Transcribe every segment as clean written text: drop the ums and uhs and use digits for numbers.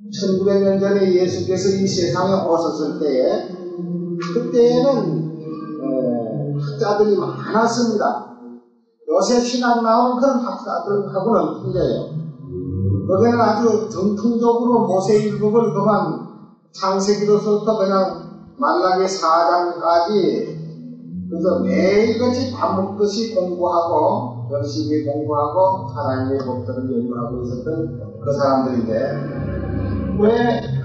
1900년 전에 예수께서 이 세상에 오셨을 때에 그때에는 학자들이 많았습니다. 요새 신학 나오는 그런 학자들하고는 틀려요. 거기는 아주 정통적으로 모세율법을 그만 창세기로서부터 그냥 말라기 4장까지 그래서 매일같이 밥 먹듯이 공부하고 열심히 공부하고 하나님의 법들을 연구하고 있었던 그 사람들인데 왜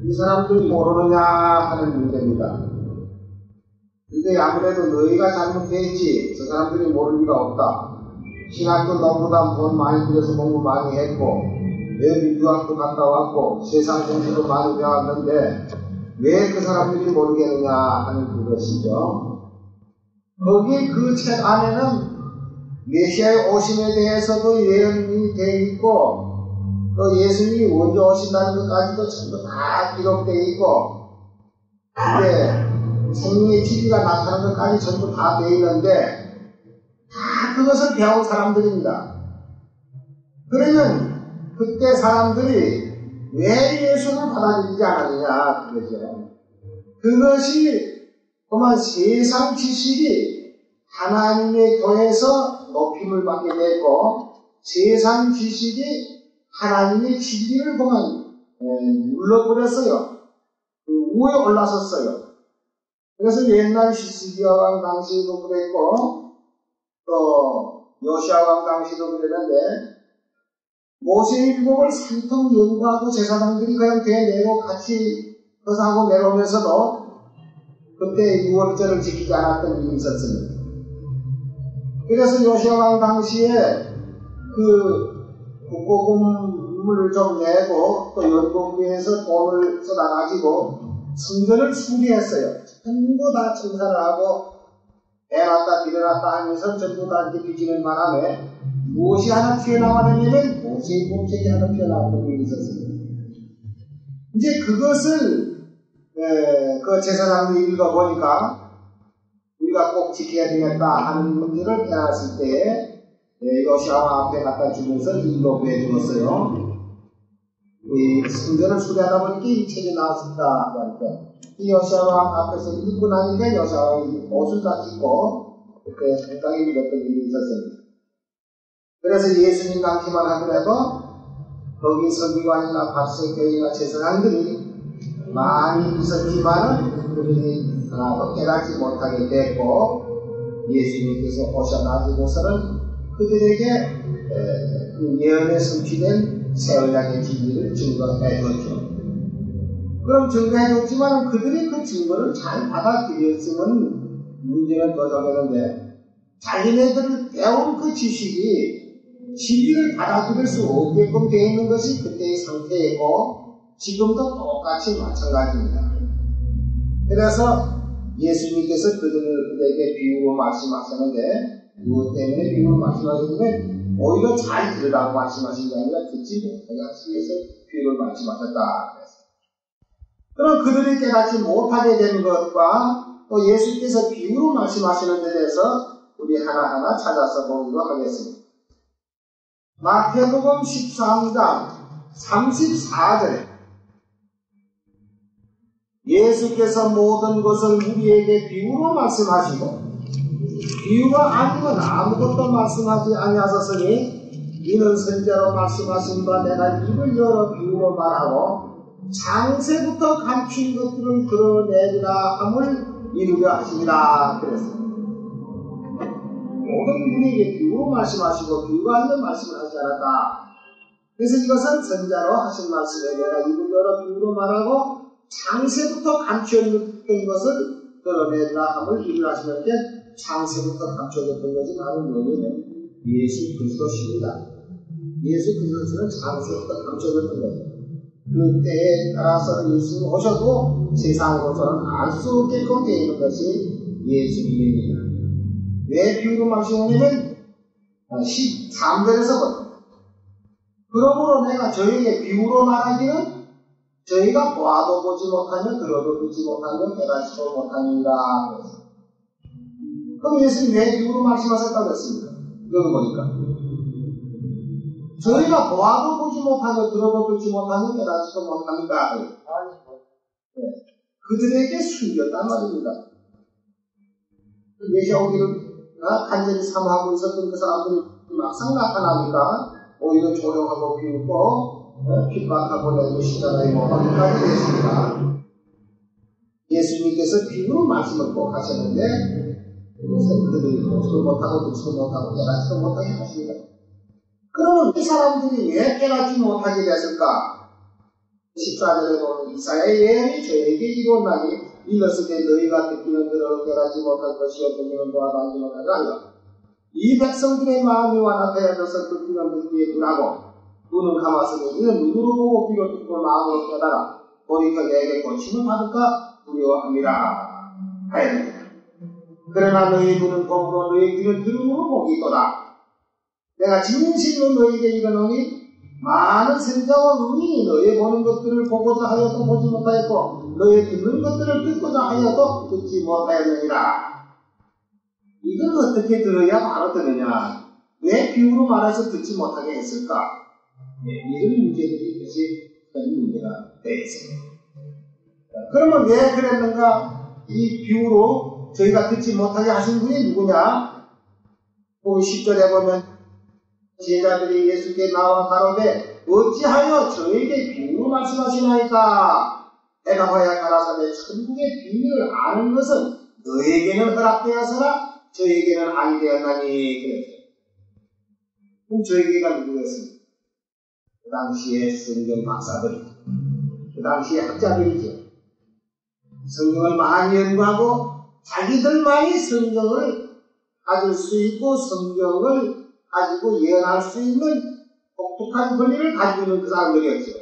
이 사람들이 모르느냐 하는 문제입니다. 근데 아무래도 너희가 잘못했지 저 사람들이 모를 리가 없다. 신학도 너보다 돈 많이 들여서 공부 많이 했고 외국 유학도 갔다 왔고 세상 정보도 많이 배웠는데 왜 그 사람들이 모르겠느냐 하는 그것이죠. 거기 그 책 안에는 메시아의 오심에 대해서도 예언이 되어 있고 또 예수님이 언제 오신다는 것까지도 전부 다 기록되어 있고 이제 생명의 진리가 나타나는 것까지 전부 다 되어 있는데 다 그것을 배운 사람들입니다. 그러면 그때 사람들이 왜 예수를 받아들이지 않았느냐 그거죠. 그것이 그만 세상 지식이 하나님의 교회에서 높임을 받게 되고 세상 지식이 하나님의 진리를 보면 눌러버렸어요. 그 위에 올라섰어요. 그래서 옛날 히스기야 왕 당시에도 그랬고 또 요시야 왕 당시도 그랬는데 모세율법을 산통 연구하고 제사장들이 그냥 되내고 같이 거사하고 내려오면서도 그때 6월절을 지키지 않았던 일이 있었습니다. 그래서 요시야 왕 당시에 그 국고금을 좀 내고 또 연금비에서 돈을 쏟아가지고 성전을 수리했어요. 전부 다 청산을 하고 해놨다 빌어놨다 하면서 전부 다 이렇게 빚지는 바람에 무엇이 하나 튀어나왔냐면 모세의 법책이 하나 튀어나왔던 일이 있었습니다. 이제 그것을 그 제사장들이 읽어보니까 우리가 꼭 지켜야 되겠다 하는 문제를 깨달았을 때에 요시야 앞에 갖다 주면서 읽어보여 주었어요. 이 성전을 수리하다 보니까 이 책이 나왔습니다. 그러니까 이 요시야 앞에서 읽고 나니까 요시야 옷을 다 찢고 그때 상당히 읽었던 일이 있었습니다. 그래서 예수님 낳기만 하더라도 거기 서기관이나 박세교이나 제사장들이 많이 있었지만은 그들이 하나도 깨닫지 못하게 됐고 예수님께서 오셔가지고서는 그들에게 그 예언에 성취된 세월량의 진리를 증거해 줬죠. 그럼 증거해 줬지만 그들이 그 증거를 잘 받아들였으면 문제는 더 적었는데 자기네들 배운 그 지식이 진리를 받아들일 수 없게끔 되어 있는 것이 그때의 상태이고 지금도 똑같이 마찬가지입니다. 그래서 예수님께서 그들에게 비유로 말씀하셨는데 무엇 때문에 비유로 말씀하셨냐면 오히려 잘 들으라고 말씀하신 게 아니라 듣지 못하게 하시기 위해서 비유를 말씀하셨다. 그럼 그들이 깨닫지 못하게 되는 것과 또 예수께서 비유로 말씀하시는 데 대해서 우리 하나하나 찾아서 보기로 하겠습니다. 마태복음 13장 34절에 예수께서 모든 것을 우리에게 비유로 말씀하시고 비유가 아니면 아무것도 말씀하지 아니하셨으니 이는 선제로 말씀하신 바 내가 입을 열어 비유로 말하고 창세부터 감춘 것들을 드러내리라 함을 이루려 하시니라 그랬습니다. 모든 분에게 비유로 말씀하시고 비유가 아니면 말씀을 하지 않았다. 그래서 이것은 선자로 하신 말씀에 내가 입을 열어 비유로 말하고 창세부터 감추어졌던 것을 드러내리라 함을 이루려 하시는데 창세부터 감춰졌던 것이 바로 뭐냐면 예수 그리스도십니다. 예수 그리스도는 창세부터 감춰졌던 거예요. 그때에 따라서 예수님 오셔도 세상으로서는 알 수 없게끔 되어 있는 것이 예수님입니다. 왜 비유로 말씀하냐면 13절에서부터 그러므로 내가 저에게 비유로 말하기는 저희가 보아도 보지 못하며 들어도 듣지 못하며 깨닫지도 못하니라. 그럼 예수님 왜 비유로 말씀하셨다고 했습니까? 여기 보니까 저희가 보아도 보지 못하고 들어도 듣지 못하고 깨닫지도 못합니까? 네. 그들에게 숨겼단 말입니다. 메시아 오기를 간절히 사모하고 있었던 그 사람들이 막상 나타나니까 오히려 조용하고 비웃고 핍박하고 내주시잖아요. 하게 됐습니다. 예수님께서 비유로 말씀을 꼭 하셨는데 그것은 그들이 듣지도 못하고 듣지도 못하고 깨닫지도 못하게 하십니다. 그러면 이 사람들이 왜 깨닫지 못하게 됐을까? 14절에 보면 이사야의 예언이 저에게 이루어나니 이것을 때 너희가 듣기는 들어 깨닫지 못할 것이요 보기는 보아 알지 못하라. 이 백성들의 마음이 완악해져서 듣기는 듣기에 둔하고 눈은 감았으니 이는 눈으로 보고 귀로 듣고 마음으로 깨달아 보니까 내게 고침을 받을까 두려워합니다. 하야 됩니다. 그러나 너희 눈은 보고 너희 귀는 들음으로 보기도다. 내가 진실로 너희에게 이르노니 많은 선자와 의인이 너희 보는 것들을 보고자 하여도 보지 못하였고 너희 듣는 것들을 듣고자 하여도 듣지 못하였느니라. 이걸 어떻게 들어야 바로 듣느냐? 왜 비유로 말해서 듣지 못하게 했을까? 이런 문제들이 이것이 큰 문제가 되어 있습니다. 그러면 왜 그랬는가? 이 비유로 저희가 듣지 못하게 하신 분이 누구냐? 10절에 보면 제자들이 예수께 나와 가로되 어찌하여 저에게 비유로 말씀하시나이까? 대답하여 가라사대 천국의 비밀을 아는 것은 너에게는 허락되었으나 저에게는 아니 되었나니 그랬어요. 그럼 저에게가 누구였습니까? 그 당시에 성경 박사들이죠. 그 당시에 학자들이죠. 성경을 많이 연구하고 자기들만이 성경을 가질 수 있고 성경을 가지고 예언할 수 있는 독특한 권리를 가지고 있는 그 사람들이었죠.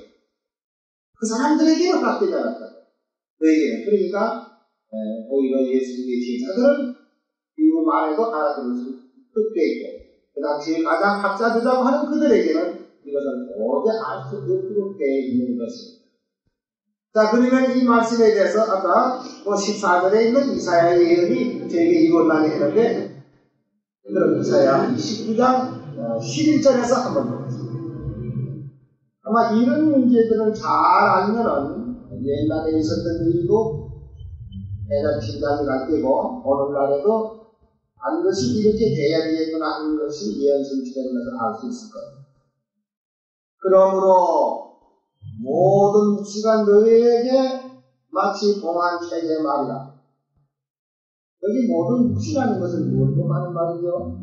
그 사람들에게는 허락되지 않았다. 너에게는. 그러니까 오히려 예수님의 제자들은 비유로 말해도 알아들을 수 있게 있고 그 당시에 가장 학자들이라고 하는 그들에게는 이것을 도저히 알 수 없게 있는 것입니다. 자, 그러면 이 말씀에 대해서 아까 14절에 있는 이사야의 예언이 저에게 이루어나게 했는데 그럼 이사야 29장 11절에서 한번 보겠습니다. 아마 이런 문제들을 잘 알면은 옛날에 있었던 일도 대략 진단이 갈 때고 오늘날에도 반드시 이렇게 돼야 되겠구나 하는 것이 예언성취되는 것을 알 수 있을 거예요. 그러므로 모든 묵시가 너희에게 마치 봉한 책의 말이다. 여기 모든 묵시라는 것은 무엇을 하는 말이죠?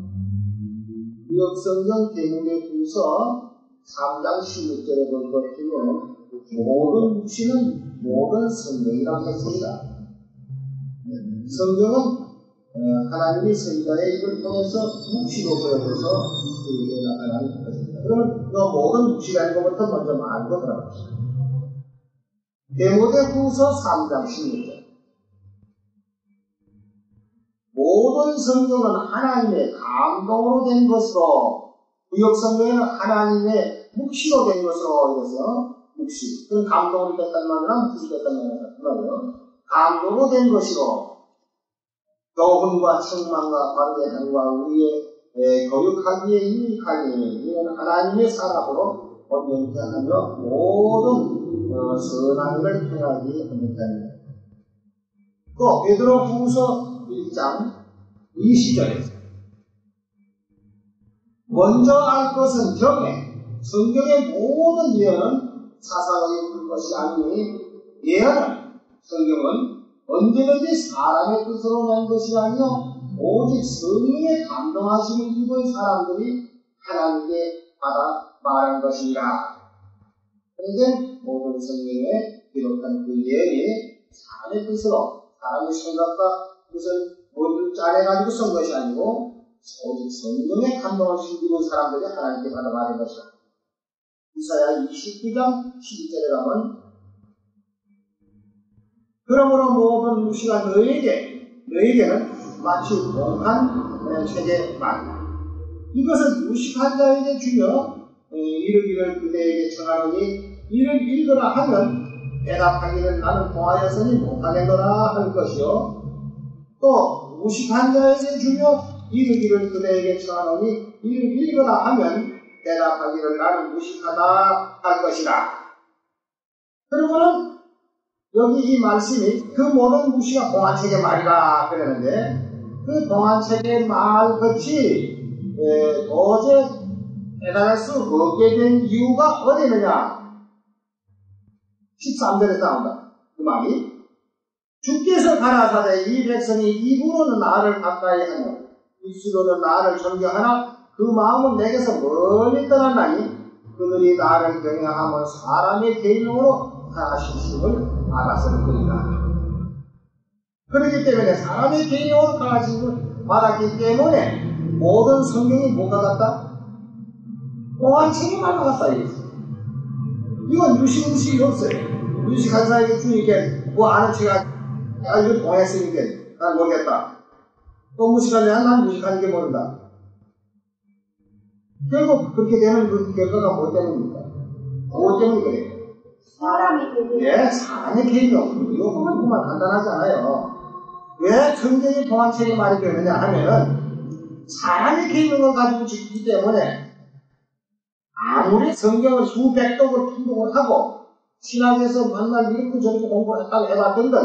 구역성경 대목의후서 3장 16절에 볼 것 같으면 모든 묵시는 모든 성경이라고 했습니다. 성경은 하나님이 선자의 입을 통해서 묵시로 보여줘서 우리에게 나타나는 것입니다. 그러면 그 모든 묵시라는 것부터 먼저 알고 들어갑시다. 디모데후서 3장 16절 모든 성경은 하나님의 감동으로 된 것으로 구역성경에는 하나님의 묵시로 된 것으로 이래서 묵시 그건 감동으로 됐단 말이나 묵시로 됐단 말이에요. 감동으로 된 것이로 교훈과 책망과 관계함과 우리의 거룩하기에 유익하니 이는 하나님의 사람으로 온전케 하며 모든 선한 일을 행하기 합니다. 또 베드로후서 1장 20절에 먼저 알 것은 정해 성경의 모든 예언은 사사로이 볼 것이 아니니 예언은 성경은 언제든지 사람의 뜻으로 낸 것이 아니요 오직 성령의 감동하심을 입은 사람들이 하나님께 받아 말한 것이니라. 그런데 모든 성경에 기록한 그 예언이 사람의 뜻으로 사람의 생각과 무슨 뭔 짜내가지고 쓴 것이 아니고 오직 성령의 감동하심을 입은 사람들이 하나님께 받아 말한 것이다. 이사야 29장 12절에 가면 그러므로 모든 묵시가 너에게는 마치 봉한 책의 말이다. 이것은 무식한 자에게 주며 이르기를 그대에게 청하노니 이를 읽으라 하면 대답하기를 나는 보아였으니 못하겠노라 할 것이요 또 무식한 자에게 주며 이르기를 그대에게 청하노니 이를 읽으라 하면 대답하기를 나는 무식하다 할 것이다. 그러고는 여기 이 말씀이 그 모든 무시가 동안책의 말이라 그러는데 그 동안책의 말같이 도저히 깨달을 수 없게 된 이유가 어디 있느냐? 13절에서 나온다. 그 말이 주께서 가라사대 이 백성이 입으로는 나를 가까이 하며 입술로는 나를 존경하나 그 마음은 내게서 멀리 떠났나니 그들이 나를 경외하며 사람의 계명으로 하나심을 알았으리라. 그렇기 때문에 사람의 계명으로 하나심을 받았기 때문에 모든 성경이 뭐가 같다? 동안책이 말과 같다. 이건 유식의식이 없어요. 유식한 사람에게 주니까 뭐 아는 체가 이거 동했으니까 난 모르겠다. 또 무식하냐? 난 무식하는 게 모른다. 결국 그렇게 되는 그 결과가 뭐 때문입니까? 뭐 때문에 그래요? 사람의 계명. 예, 사람의 계명. 이거 보면 정말 간단하지 않아요. 왜 성경이 동안책의 말이 되느냐 하면은 사람의 계명을 가지고 지키기 때문에 아무리 성경을 수백 독을 통독을 하고 신학에서 만날 이렇게 저렇게 공부를 했다고 해봤던들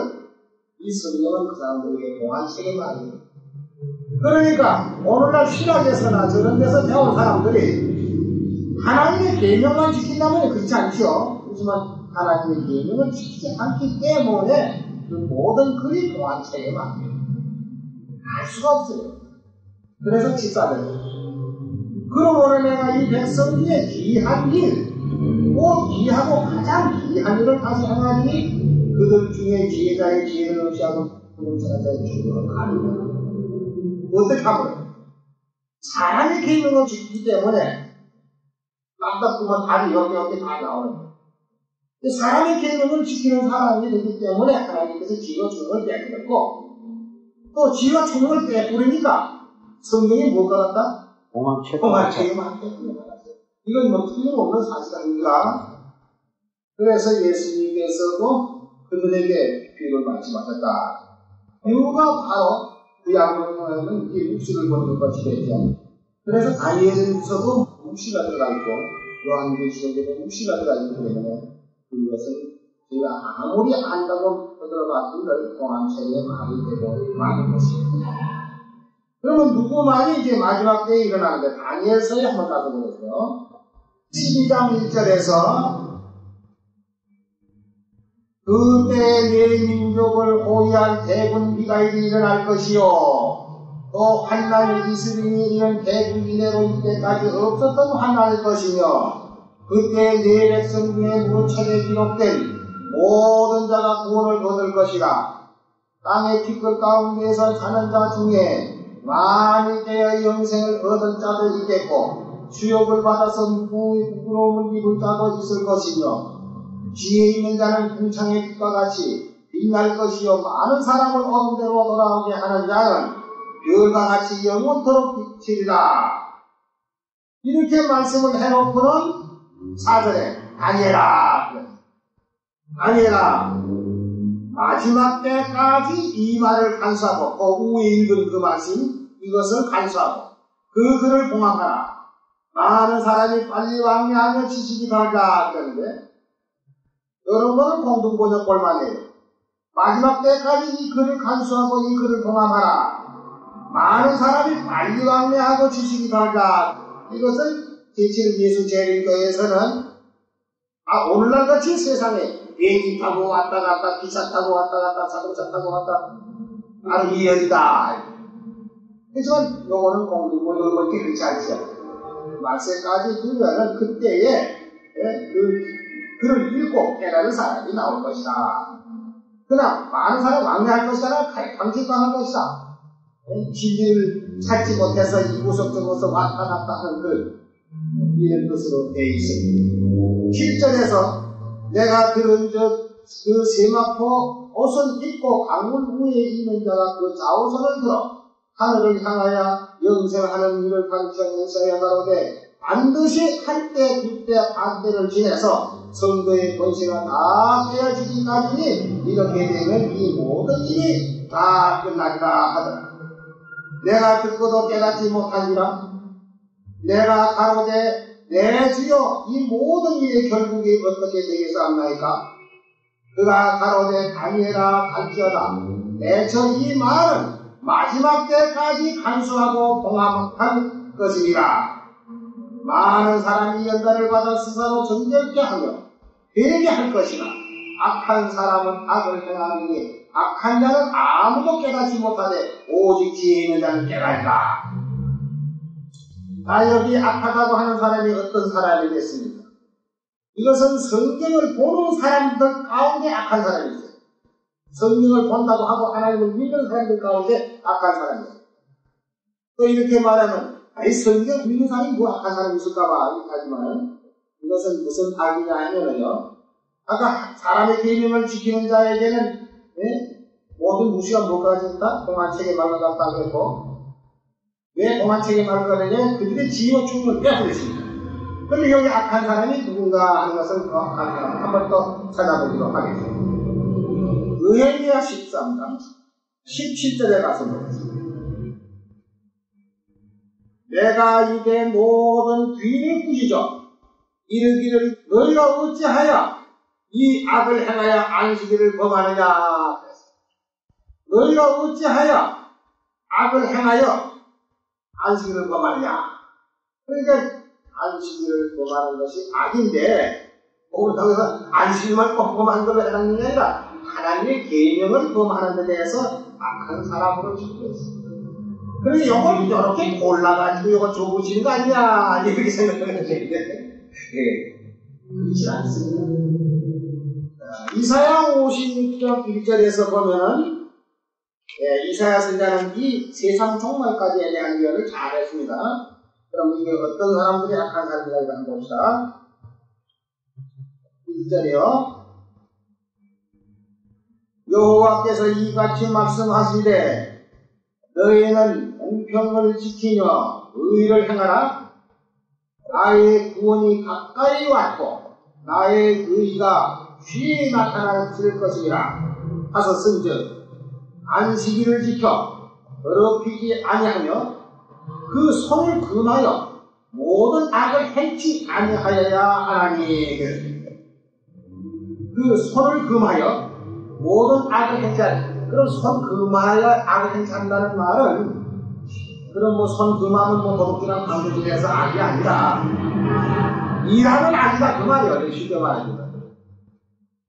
이 성경은 그 사람들에게 동안책의 말이에요. 그러니까 오늘날 신학에서나 저런 데서 배운 사람들이 하나님의 계명만 지킨다면 그렇지 않죠. 그렇지만 하나님의 계명을 지키지 않기 때문에 그 모든 글이 동안책의 말이에요. 알 수가 없어요. 그래서 집사들 그러므로 내가 이 백성 중에 귀한 일, 꼭 귀하고 가장 귀한 일을 다시 행하니 그들 중에 지혜자의 지혜를 없이 하고 불자자의 주를 가리라. 어떻게 하면 사람의 계명을 지키기 때문에 딱 보면 답이 여기 다 나오는 거예요. 사람의 계명을 지키는 사람이 되기 때문에 하나님께서 지혜와 총명을 베풀었고 또 지혜와 총명을 베푸니까 성경이 뭐가 같다? 동안책의 말이에요. 이건 뭐 틀림없는 사실 아닙니까? 그래서 예수님께서도 그들에게 비유를 말씀하셨다. 비유가 바로 구약으로 통하는 이 묵시를 보는 것이 되죠. 그래서 다니엘서도 묵시가 들어가 있고 요한계시록에도 묵시가 들어가 있기 때문에 그것은 제가 아무리 안다고 들어봤던 동안책의 말이 되고 많은 것입니다. 그러면 누구 말이 이제 마지막 때에 일어나는데 다니엘서에 한번 가서 보세요. 12장 1절에서 그때 내 민족을 호위할 대군 미가엘이 일어날 것이요 또 환난이 이스라엘이 이런 대군 이내로 이때까지 없었던 환난일 것이며 그때 내 백성 중에 문책에 기록된 모든 자가 구원을 얻을 것이라. 땅의 티끌 가운데에서 사는 자 중에 많이 되어 영생을 얻은 자도 있겠고 수욕을 받아서 부끄러움을 입을 자도 있을 것이며 지혜 있는 자는 궁창의 빛과 같이 빛날 것이요 많은 사람을 어둠대로 돌아오게 하는 자는 별과 같이 영원토록 빛이리라. 이렇게 말씀을 해놓고는 4절에 아니라 마지막 때까지 이 말을 간수하고 그 위에 읽은 그 말씀 이것을 간수하고 그 글을 봉합하라. 많은 사람이 빨리 왕래하며 지식이 달다 그러는데 여러분은 공동번역 볼만해요. 마지막 때까지 이 글을 간수하고 이 글을 봉합하라. 많은 사람이 빨리 왕래하고 지식이 달다. 이것은 제7예수 재림교회에서는 오늘날 같이 세상에 비행기 타고 왔다 갔다 기차 타고 왔다 갔다 자동차 타고 왔다 바로 이열이다. 하지만 요거는 공동번역을 그렇게 그렇지 않죠. 말세까지 두면은 그때에 글을 읽고 깨달은 사람이 나올 것이다. 그냥 많은 사람이 왕래할 것이다. 강직당할 것이다. 진리를 찾지 못해서 이구석 저구석 왔다 갔다 하는 이런 것으로 되어 있습니다. 7절에서 내가 들은 그 세마포 옷을 입고 강물 위에 있는 자가 그 좌우선을 들어 하늘을 향하여 영생하는 일을 가르치면서 가로되 반드시 할 때 두 때 반대를 지내서 성도의 권세가 다 깨어지기까지니 이렇게 되면 이 모든 일이 다 끝나리라 하더라. 내가 듣고도 깨닫지 못하니라. 내가 가로되 내 주여 이 모든 일의 결국이 어떻게 되겠사옵나이까? 그가 가로되 다니엘아 갈지어다. 대처 이 말은 마지막 때까지 간수하고 봉합할 것이니라. 많은 사람이 연단을 받아 스스로 정결케 하며 회개할 것이나 악한 사람은 악을 행하니 악한 자는 아무도 깨닫지 못하되 오직 지혜 있는 자는 깨달다. 여기 악하다고 하는 사람이 어떤 사람이겠습니까? 이것은 성경을 보는 사람들 가운데 악한 사람이 있어요. 성경을 본다고 하고 하나님을 믿는 사람들 가운데 악한 사람이 있어요. 또 이렇게 말하면 성경 믿는 사람이 뭐 악한 사람이 있을까봐 이렇게 하지만 이것은 무슨 악이냐 하면은요, 아까 사람의 계명을 지키는 자에게는 모든 무시가 뭐까지 있다? 동안책에 말하다고 했고, 왜 동안책에 말하느냐? 그들의 지혜와 충분을 빼앗겼습니다. 그런데 여기 악한 사람이 누군가 하는 것을 한 번 더 찾아보도록 하겠습니다. 느헤미야 13장 17절에 가서 보겠습니다. 내가 이게 모든 뒤를 부시죠. 이르기를 너희가 어찌하여 이 악을 행하여 안식일을 범하느냐. 너희가 어찌하여 악을 행하여 안식일을 범하느냐. 그러니까 안식일을 범하는 것이 악인데 그렇다고 해서 안식일만 범하는 걸로 해당되는 게 아니라 하나님의 계명을 범하는 데 대해서 악한 사람으로 지도했습니다. 그래서 이걸 이렇게 골라가지고 이거 좁으시는 거 아니냐 이렇게 생각하는 건데 그렇지 않습니다. 이사야 56장 1절에서 보면은 이사야 선지자는 이 세상 종말까지에 대한 예언을 잘했습니다. 그럼 이게 어떤 사람들이 악한 사람이라고 한번 봅시다. 1절이요. 여호와께서 이같이 말씀하시되 너희는 공평을 지키며 의를 행하라. 나의 구원이 가까이 왔고 나의 의가 쉬이 나타났을 것이니라. 하서 쓴즉 안식일을 지켜 더럽히지 아니하며 그 손을 금하여 모든 악을 행치 아니하여야 하나니. 그 손을 금하여 모든 악을 행치 아니하여. 그럼 손 금하여 악을 행치한다는 말은 그럼 뭐 손 금하면 뭐 도둑질이랑 강도질해서 악이 아니라 일하는 악이다 그 말이에요. 쉽게 말합니다.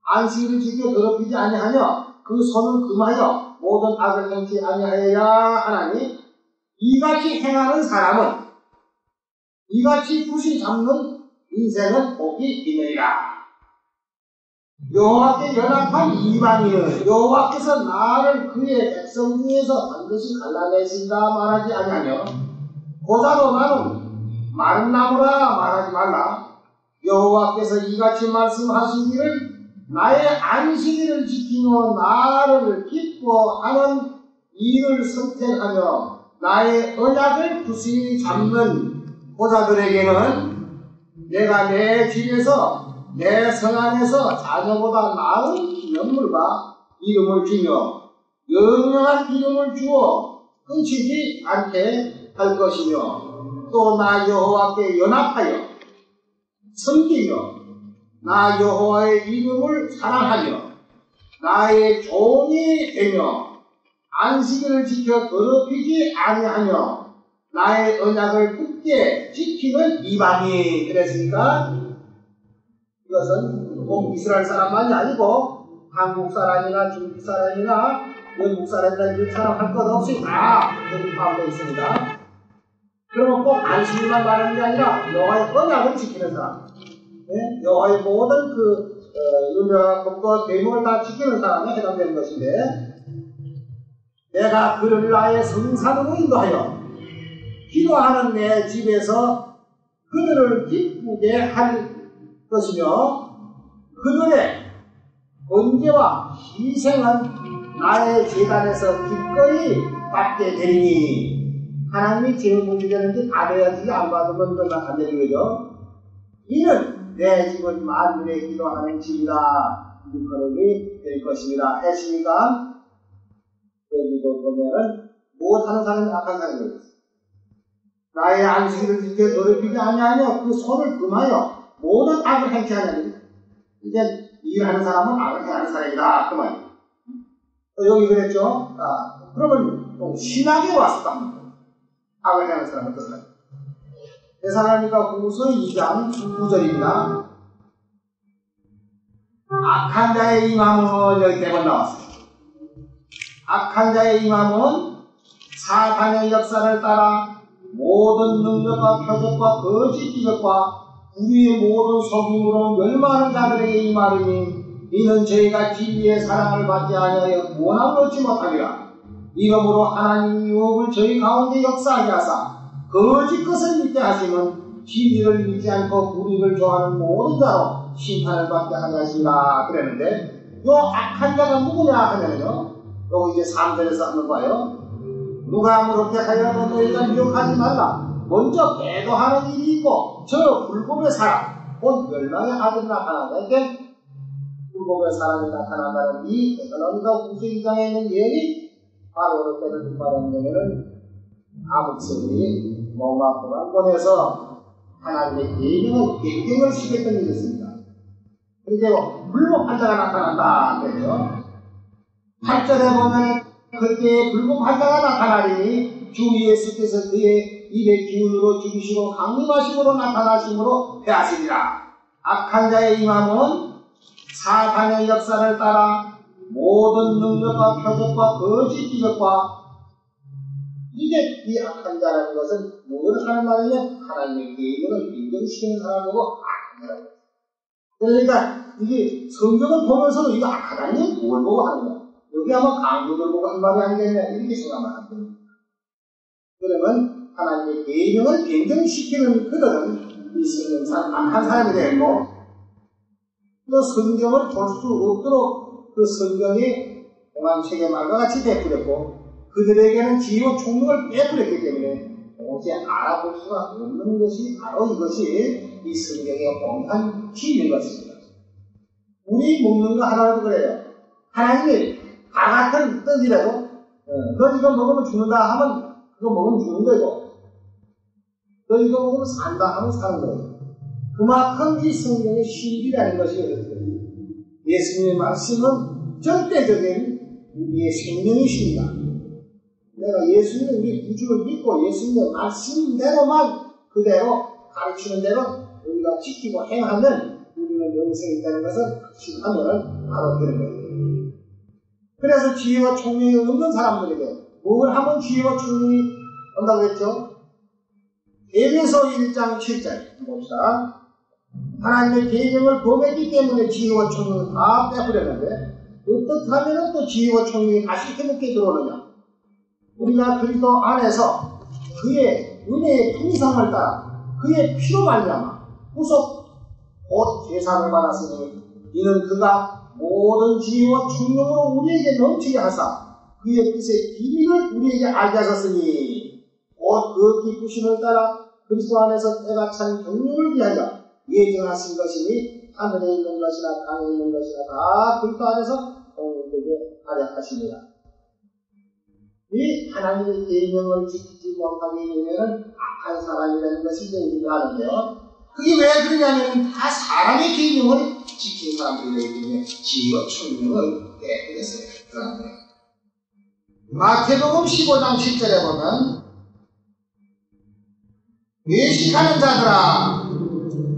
안식일을 지켜 더럽히지 아니하며 그 손을 금하여 모든 악을 행치 아니하여야 하나니 이같이 행하는 사람은 이같이 굿이 잡는 인생은 복이 있느니라. 여호와께 연합한 이방인은 여호와께서 나를 그의 백성 중에서 반드시 갈라내신다 말하지 아니하며 고자도 나는 마른 나무라 말하지 말라. 여호와께서 이같이 말씀하시기를 나의 안식일을 지키며 나를 기뻐하는 일을 선택하며 나의 언약을 굳이 잡는 고자들에게는 내가 내 집에서 내 성 안에서 자녀보다 나은 기념물과 이름을 주며 영영한 이름을 주어 끊치지 않게 할 것이며 또 나 여호와께 연합하여 섬기며 나 여호와의 이름을 사랑하며 나의 종이 되며 안식일을 지켜 더럽히지 아니하며 나의 언약을 굳게 지키는 이방인. 그랬으니까 이것은 꼭 이스라엘 사람만이 아니고 한국 사람이나 중국 사람이나 영국 사람이나 이런 사람 할 것 없이 다 여기 포함되어 있습니다. 그러면 꼭 안식일만 말하는 게 아니라 여호와의 언약을 지키는 사람, 여호와의 모든 유명한 법과 계명을 다 지키는 사람에 해당되는 것인데, 내가 그를 나의 성산으로 인도하여 기도하는 내 집에서 그들을 기쁘게 할 것이며 그들의 번제와 희생은 나의 제단에서 기꺼이 받게 되리니. 하나님이 제일 문제 되는데 받아야지 안 받으면 그건 안 되는 거죠. 이는 내 집은 만민의 기도하는 집이라 일컬음이 될 것입니다 했으니까 여기도 보면은 못하는 사람이 악한 사람이 있어요. 나의 안식일을 지켜 더럽히지 아니하며 그 손을 금하여 모든 악을 행치 하느니 이제 일하는 사람은 악을 행하는 사람이다 그 말이에요. 여기 그랬죠. 그러면 신학에 왔다. 악을 행하는 사람은 그 사람. 데살로니가 후서 2장 9절입니다. 악한 자의 임함은 여기 대번 나왔어요. 악한 자의 임함은 사탄의 역사를 따라 모든 능력과 표적과 거짓 기적과 우리의 모든 속임으로 멸망하는 자들에게 임하리니 이는 저희가 진리의 사랑을 받지 아니하여 원함을 얻지 못하리라. 이러므로 하나님이 유혹을 저희 가운데 역사하게 하사 거짓 것을 믿게 하시면 진리를 믿지 않고 불의를 좋아하는 모든 자로 심판을 받게 하려 하시라 그랬는데 요 악한 자가 누구냐 하면요 요거 이제 3절에서 한번 봐요. 누가 그렇게 하여도 너희가 미혹하지 말라. 먼저 배도하는 일이 있고 저 불법의 사람 곧 멸망의 아들이 나타난다. 이게 불법의 사람이 나타난다는 이 데살로니가 후서 2장에 있는 예언이 바로 그때는 무슨 말이냐면은 아무세들이 몽마포란 권에서 하나님의 계명을 갱경을 시켰던 일이었습니다. 그렇게 불법 환자가 나타난다 그랬죠. 8절에 보면 그때 불법 환자가 나타나리니 주 예수께서 그의 입의 기운으로 죽이시고 강림하심으로 나타나심으로 패하시리라. 악한 자의 임함은 사탄의 역사를 따라 모든 능력과 표적과 거짓 기적과 이게 이 악한 자라는 것은 무엇을 하는 말이냐? 하나님의 계명을 인정시키는 사람이고 악한 자라는 거예요. 그러니까 이게 성경을 보면서도 이거 악하다니 뭘 보고 하는 거야? 여기 아마 강도들 보고 한 말이 아니겠냐? 이렇게 생각하면 안 됩니다. 그러면 하나님의 계명을 변경시키는 그들은 이 성경상 악한 사람이 되고 또 성경을 볼 수 없도록 그 성경이 공항책의 말과 같이 베풀었고 그들에게는 지혜와 총명을 베풀었기 때문에 도저히 알아볼 수가 없는 것이 바로 이것이 이 성경의 공한 진리인 것입니다. 우리 먹는 거 하나라도 그래요. 하나님이 다 같은 떡이라도 너 이거 먹으면 죽는다 하면 그거 먹으면 죽는 거고 너 이거 먹으면 산다 하면 사는 거예요. 그만큼 이 성경의 신비라는 것이 예수님의 말씀은 절대적인 우리의 생명이십니다. 내가 예수님 우리 구주를 믿고 예수님의 말씀대로만 그대로 가르치는 대로 우리가 지키고 행하면 우리는 영생이 있다는 것을 확신하면 바로 되는 거예요. 그래서 지혜와 총명이 없는 사람들에게 뭘 하면 지혜와 총명이 온다고 했죠? 에베소 1장 7절 봅시다. 하나님의 계명을 범했기 때문에 지혜와 총명을 다 빼버렸는데 어떻게 하면 또 지혜와 총명이 다시 회복해 들어오느냐? 우리가 그리스도 안에서 그의 은혜의 풍성을 따라 그의 피로 말미암아 구속 곧 제사를 받았으니 이는 그가 모든 지혜와 총명으로 우리에게 넘치게 하사 그의 뜻의 비밀을 우리에게 알게 하셨으니 곧 그 기쁘심을 따라 그리스도 안에서 때가 찬 경륜을 위하여 예정하신 것이니 하늘에 있는 것이나 땅에 있는 것이나 다 그리스도 안에서 공동되게 하려 하십니다. 이 하나님의 계명을 지키지 못하게 되면 악한 사람이라는 것이 이제 우리가 아는데요. 그게 왜 그러냐면 다 사람의 계명을 지키는 사람들이기 때문에 지혜와 총명을 깨뜨렸어요. 그런 거예요. 마태복음 15장 10절에 보면 외식하는 자들아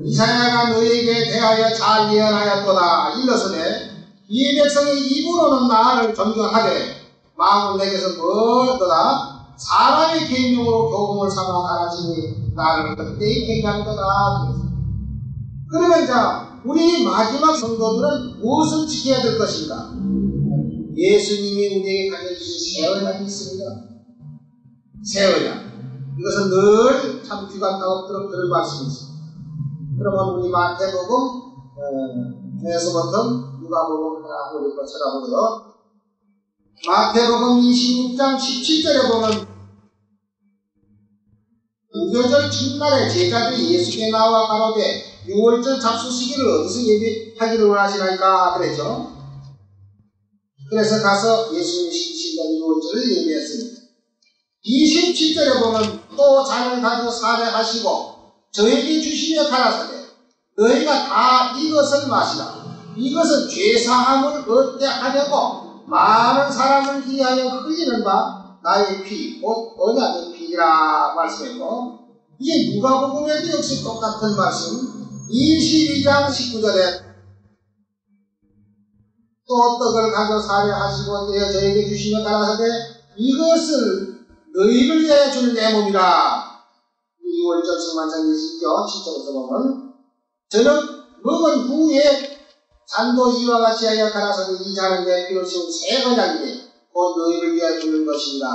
이사야가 너에게 대하여 잘 예언하였도다. 일러서되 이 백성의 입으로는 나를 존경하되 마음은 내게서 멀었도다. 사람의 계명으로 교훈을 삼아 가라지니 나를 그때의 폐기하는도다. 그러면 자 우리 마지막 성도들은 무엇을 지켜야 될 것인가? 예수님이 우리에게 가져주신 새 언약이 있습니다. 새 언약. 이것은 늘 참 귀가 따갑도록 들을 말씀이 있습니다. 그러면 우리 마태복음 중에서부터 누가복음 하나 우리 거 찾아보고요. 마태복음 26장 17절에 보면 유월절 첫날에 제자들이 예수께 나와 가로되 유월절 잡수시기를 어디서 예비하기를 원하시나이까 그랬죠. 그래서 가서 예수님이 시키신 유월절을 예비했습니다. 27절에 보면 또 잔을 가져 사례하시고 저에게 주시며 가라사대 너희가 다 이것을 마시라. 이것은 죄사함을 얻게 하려고 많은 사람을 위하여 흘리는 바 나의 피, 곧 언약의 피라 말씀했고, 이제 누가복음에도 역시 똑같은 말씀 22장 19절에 또 떡을 가져 사례하시고 떼어 저에게 주시며 가라사대 이것을 너희를 위하여 주는 내 몸이라. 2월절 성만찬 20절 7절에서 보면 저는 먹은 후에 잔도 이와 같이 하여 가라사대 이 잔은 내 피로 씌운 새 언약이니 곧 너희를 위하여 주는 것이니라.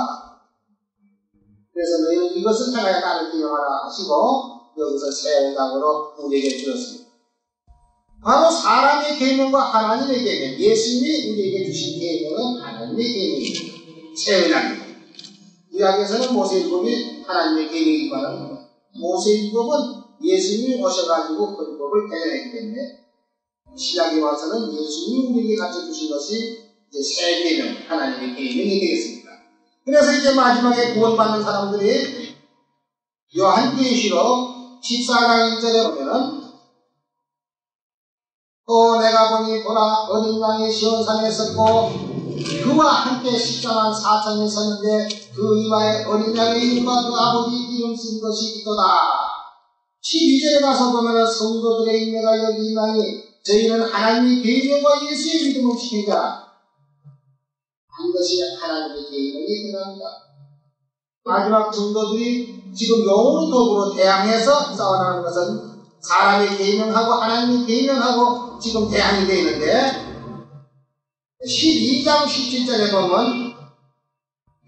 그래서 너희는 이것을 향하여 나를 기념하라 하시고 여기서 새 언약으로 우리에게 주었습니다. 바로 사람의 계명과 하나님의 계명, 예수님이 우리에게 주신 계명은 하나님의 계명입니다. 새 언약입니다. 구약에서는 모세율법이 하나님의 계명이지만 모세율법은 예수님이 오셔가지고 헌법을 개정했기 때문에 신약에 와서는 예수님이 우리에게 가르쳐주신 것이 이제 새 계명, 하나님의 계명이 되겠습니다. 그래서 이제 마지막에 구원받는 사람들이 요한계시록 14장 1절에 보면은 또 내가 보니 보라 어린 양이 시온산에 섰고 그와 함께 십자만 4천이 섰는데 그 이마에 어린 양의 이름과 그 아버지 이름 쓴 것이 있도다. 12절에 가서 보면 성도들의 인내가 여기 있나니 저희는 하나님의 계명과 예수의 믿음을 지킨 자 반드시 하나님의 계명이 들어갑니다. 마지막 성도들이 지금 영으로 더불어 대항해서 싸워나가는 것은 사람의 계명하고 하나님의 계명하고 지금 대항이 되어 있는데 12장 17절에 보면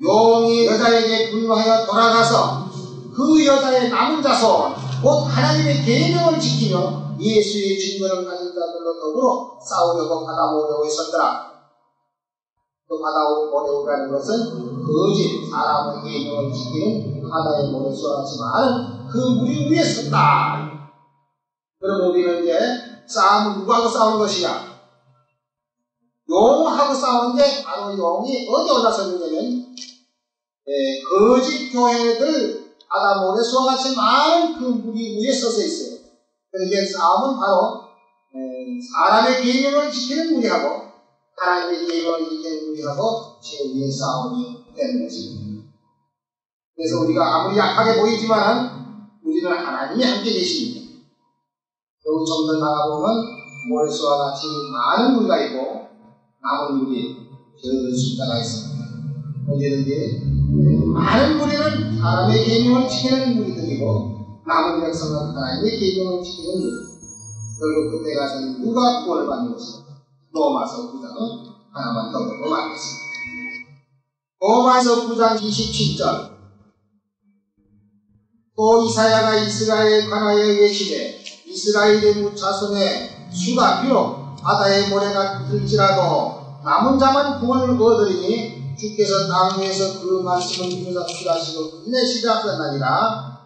용이 여자에게 분노하여 돌아가서 그 여자의 남은 자손 곧 하나님의 계명을 지키며 예수의 증거를 가진 자들로 더불어 싸우려고 바다 모래에 섰더라. 그 바다 모래라는 것은 거짓 사람의 계명을 지키는 바다의 모래수와 같지만 그 무리 위에 섰다. 그럼 우리는 이제 싸움은 누구하고 싸우는 것이냐? 용하고 싸우는데 바로 용이 어디 올라섰느냐면 거짓 교회들 바다 모래수와 같이 많은 그 무리 위에 서서 있어요. 그래서 싸움은 바로 사람의 계명을 지키는 무리하고 하나님의 계명을 지키는 무리하고 제2의 싸움이 되는 것입니다. 그래서 우리가 아무리 약하게 보이지만 우리는 하나님이 함께 계십니다. 여기 좀 더 나가보면 모래수와 같이 많은 무리가 있고 남은 무리 적은 숫자가 있습니다. 언제든지 많은 무리는 사람의 계명을 지키는 무리들이고 남은 백성은 하나님의 계명을 지키는 무리. 결국 그때 가서 누가 구원을 받는 것인가? 로마서 9장은 하나만 더 보고 말겠습니다. 로마서 9장 27절 또 이사야가 이스라엘에 관하여 예시되 이스라엘의 무자손의 수가 비록 바다의 모래가 들지라도 남은 자만 구원을 얻으리니 주께서 땅 위에서 그 말씀을 이루사 필하시고 끝내시라 하셨나니라.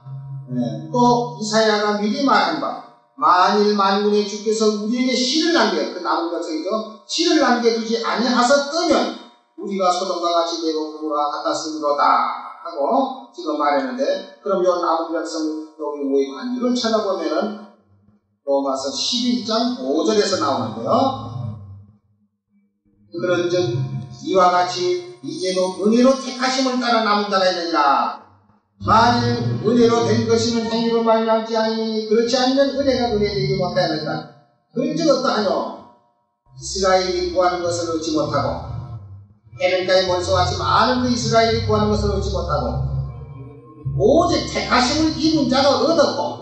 또 이사야가 미리 말한 바 만일 만군의 주께서 우리에게 씨를 남겨 그 남은 백성이죠. 씨를 남겨두지 아니하사 뜨면 우리가 소돔과 같이 되고 그와 같았으리로다 하고 지금 말했는데 그럼 이 남은 백성 여기 우의 관계를 찾아보면은 로마서 11장 5절에서 나오는데요. 그런즉 이와 같이 이제도 은혜로 택하심을 따라 남은 자가 있느니라. 만일 은혜로 된 것이면 행위로 말미암지 아니니 그렇지 않으면 은혜가 은혜되지 못하였느니라. 그런즉 어떠하뇨? 이스라엘이 구하는 것을 얻지 못하고 해변가에 몰수같이 많은 그 이스라엘이 구하는 것을 얻지 못하고 오직 택하심을 입은 자가 얻었고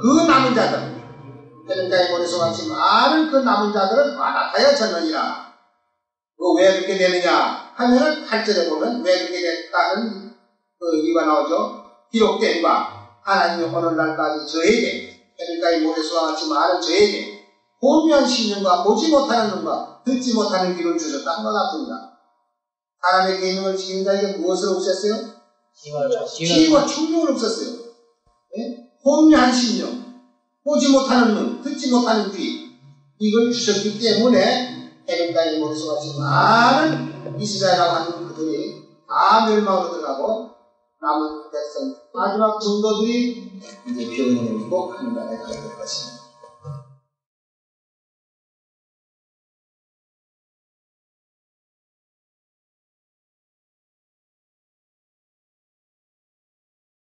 그 남은 자들 해변가에 몰수같이 많은 그 남은 자들은 완악하여 졌느니라. 왜 그렇게 되느냐 하면은 8절에 보면 왜 그렇게 됐다는 그 이유가 나오죠. 기록된 바 하나님이 오늘날까지 저에게 해변가에 모래수와 같이 많은 저에게 보면 신령과 보지 못하는 눈과 듣지 못하는 귀를 주셨다는 것 같습니다. 하나님의 계명을 지키는 자에게 무엇을 없앴어요? 지혜와 충격을 없었어요. 혼미한 심령, 보지 못하는 눈, 듣지 못하는 귀 이걸 주셨기 때문에 해변가에 모래수와 같이 많은 이스라엘이라고 하는 그들이 다 멸망으로 들어가고 남은 백성 마지막 성도들이 이제 변을 입고 하나님의 나라에 가게 될 것입니다.